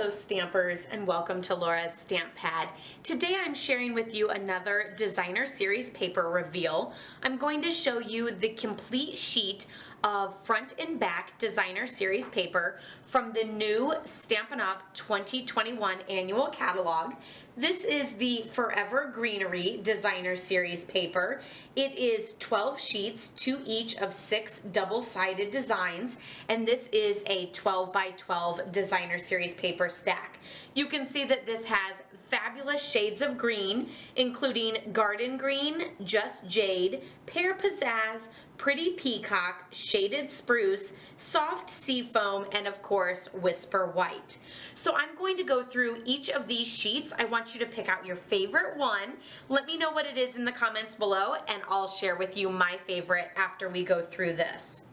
Hello Stampers, and welcome to Laura's Stamp Pad. Today I'm sharing with you another designer series paper reveal. I'm going to show you the complete sheet of front and back designer series paper from the new Stampin' Up! 2021 annual catalog. This is the Forever Greenery designer series paper. It is 12 sheets, to each of 6 double-sided designs, and this is a 12 by 12 designer series paper stack. You can see that this has fabulous shades of green, including Garden Green, Just Jade, Pear Pizzazz, Pretty Peacock, Shaded Spruce, Soft Seafoam, and of course Whisper White. So I'm going to go through each of these sheets. I want you to pick out your favorite one. Let me know what it is in the comments below, and I'll share with you my favorite after we go through this.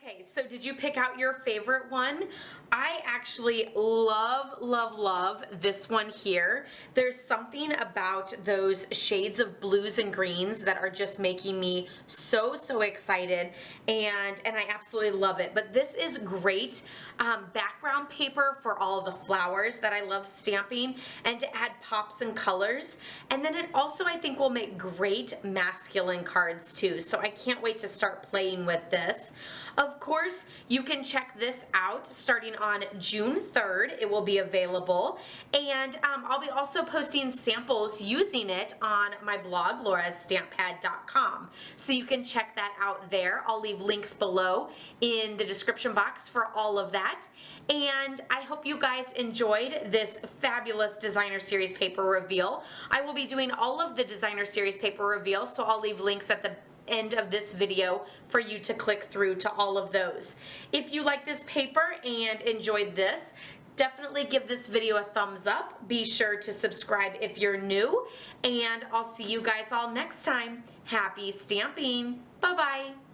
Okay, so did you pick out your favorite one? I actually love this one here. There's something about those shades of blues and greens that are just making me so excited, and I absolutely love it. But this is great background paper for all the flowers that I love stamping, and to add pops and colors. And then it also, I think, will make great masculine cards too. So I can't wait to start playing with this. Of course, you can check this out starting on June 3rd. It will be available, and I'll be also posting samples using it on my blog, laurastamppad.com. So you can check that out there. I'll leave links below in the description box for all of that. And I hope you guys enjoyed this fabulous designer series paper reveal. I will be doing all of the designer series paper reveals, so I'll leave links at the end of this video for you to click through to all of those. If you like this paper and enjoyed this, definitely give this video a thumbs up. Be sure to subscribe if you're new, and I'll see you guys all next time. Happy stamping. Bye-bye.